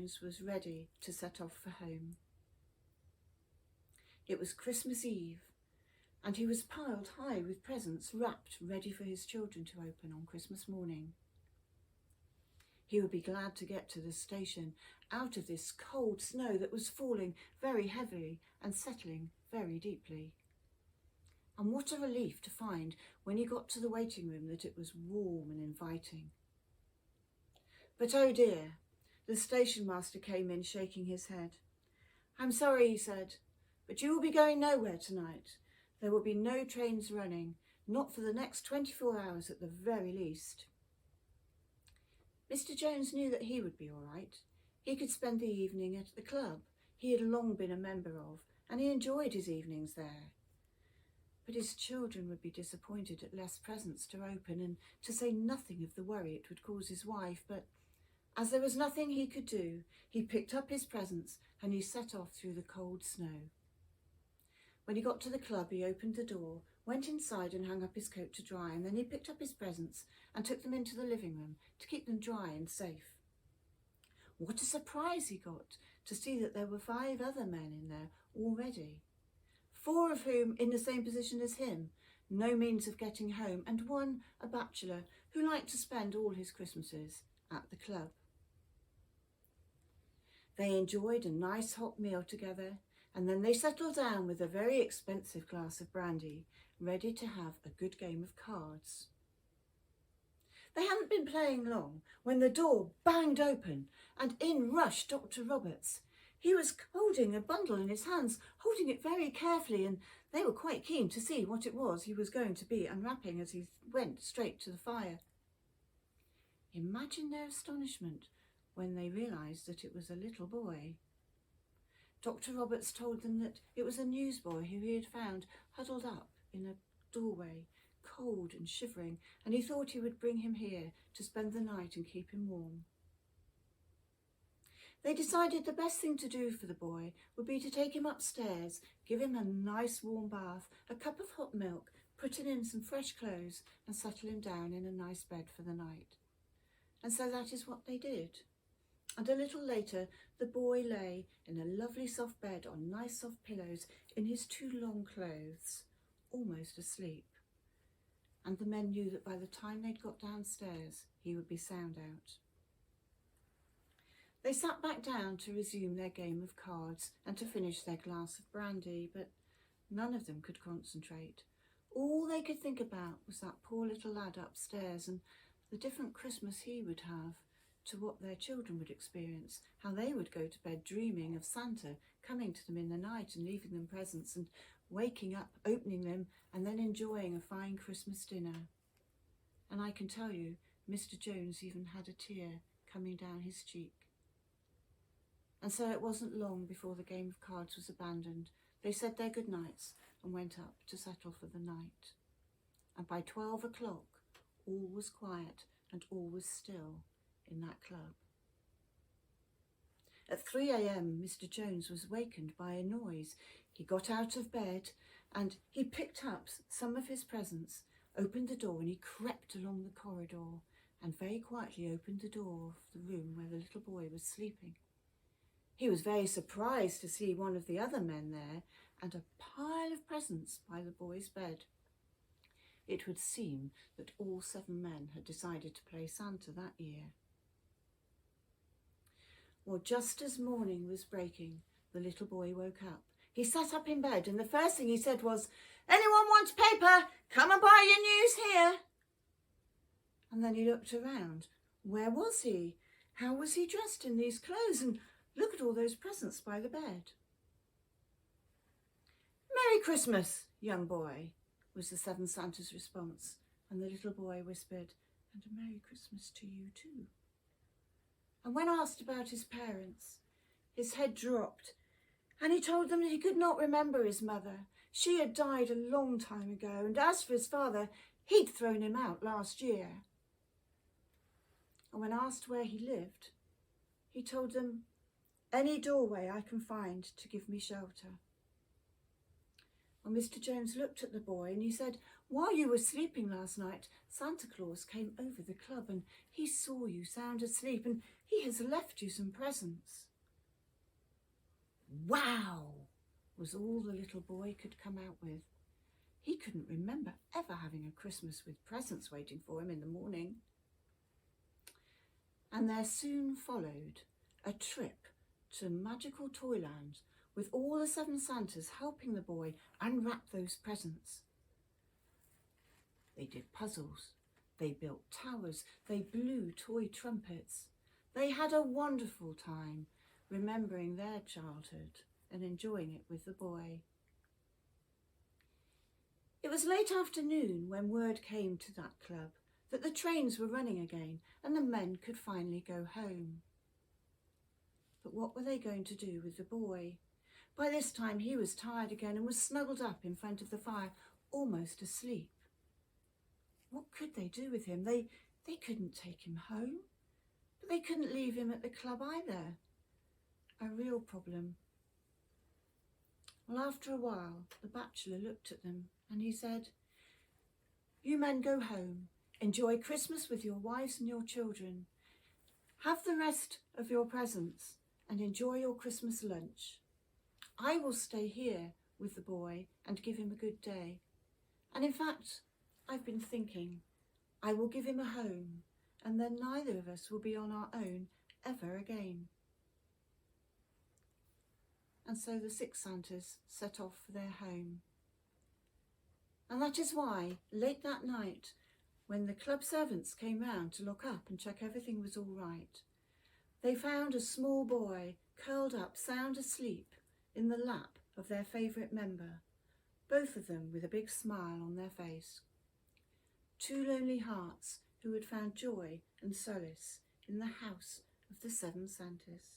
Jones was ready to set off for home. It was Christmas Eve, and he was piled high with presents wrapped ready for his children to open on Christmas morning. He would be glad to get to the station out of this cold snow that was falling very heavily and settling very deeply. And what a relief to find when he got to the waiting room that it was warm and inviting. But oh dear, the station master came in shaking his head. "I'm sorry," he said, "but you will be going nowhere tonight. There will be no trains running, not for the next 24 hours at the very least." Mr. Jones knew that he would be all right. He could spend the evening at the club he had long been a member of, and he enjoyed his evenings there. But his children would be disappointed at less presents to open, and to say nothing of the worry it would cause his wife. But as there was nothing he could do, he picked up his presents and he set off through the cold snow. When he got to the club, he opened the door, went inside and hung up his coat to dry, and then he picked up his presents and took them into the living room to keep them dry and safe. What a surprise he got to see that there were 5 other men in there already, 4 of whom in the same position as him, no means of getting home, and one a bachelor who liked to spend all his Christmases at the club. They enjoyed a nice hot meal together, and then they settled down with a very expensive glass of brandy, ready to have a good game of cards. They hadn't been playing long when the door banged open and in rushed Dr. Roberts. He was holding a bundle in his hands, holding it very carefully, and they were quite keen to see what it was he was going to be unwrapping as he went straight to the fire. Imagine their astonishment when they realised that it was a little boy. Dr. Roberts told them that it was a newsboy who he had found huddled up in a doorway, cold and shivering, and he thought he would bring him here to spend the night and keep him warm. They decided the best thing to do for the boy would be to take him upstairs, give him a nice warm bath, a cup of hot milk, put him in some fresh clothes and settle him down in a nice bed for the night. And so that is what they did. And a little later, the boy lay in a lovely soft bed on nice soft pillows in his 2 long clothes, almost asleep. And the men knew that by the time they'd got downstairs, he would be sound out. They sat back down to resume their game of cards and to finish their glass of brandy, but none of them could concentrate. All they could think about was that poor little lad upstairs and the different Christmas he would have to what their children would experience, how they would go to bed dreaming of Santa coming to them in the night and leaving them presents and waking up, opening them and then enjoying a fine Christmas dinner. And I can tell you, Mr. Jones even had a tear coming down his cheek. And so it wasn't long before the game of cards was abandoned. They said their good nights and went up to settle for the night. And by 12 o'clock, all was quiet and all was still in that club. At 3 a.m, Mr. Jones was wakened by a noise. He got out of bed and he picked up some of his presents, opened the door and he crept along the corridor and very quietly opened the door of the room where the little boy was sleeping. He was very surprised to see one of the other men there and a pile of presents by the boy's bed. It would seem that all 7 men had decided to play Santa that year. Well, just as morning was breaking, the little boy woke up. He sat up in bed and the first thing he said was, "Anyone want paper? Come and buy your news here." And then he looked around. Where was he? How was he dressed in these clothes? And look at all those presents by the bed. "Merry Christmas, young boy," was the 7 Santas' response, and the little boy whispered, "And a Merry Christmas to you too." And when asked about his parents, his head dropped, and he told them that he could not remember his mother. She had died a long time ago, and as for his father, he'd thrown him out last year. And when asked where he lived, he told them, "Any doorway I can find to give me shelter." Well, Mr. Jones looked at the boy and he said, "While you were sleeping last night, Santa Claus came over the club and he saw you sound asleep and he has left you some presents." "Wow!" was all the little boy could come out with. He couldn't remember ever having a Christmas with presents waiting for him in the morning. And there soon followed a trip to magical Toyland with all the 7 Santas helping the boy unwrap those presents. They did puzzles, they built towers, they blew toy trumpets. They had a wonderful time remembering their childhood and enjoying it with the boy. It was late afternoon when word came to that club that the trains were running again and the men could finally go home. But what were they going to do with the boy? By this time he was tired again and was snuggled up in front of the fire, almost asleep. What could they do with him? They couldn't take him home, but they couldn't leave him at the club either. A real problem. Well, after a while, the bachelor looked at them and he said, "You men go home, enjoy Christmas with your wives and your children. Have the rest of your presents and enjoy your Christmas lunch. I will stay here with the boy and give him a good day. And in fact, I've been thinking, I will give him a home and then neither of us will be on our own ever again." And so the 6 Santas set off for their home. And that is why, late that night, when the club servants came round to look up and check everything was all right, they found a small boy curled up sound asleep in the lap of their favourite member, both of them with a big smile on their face. 2 lonely hearts who had found joy and solace in the house of the 7 Santas.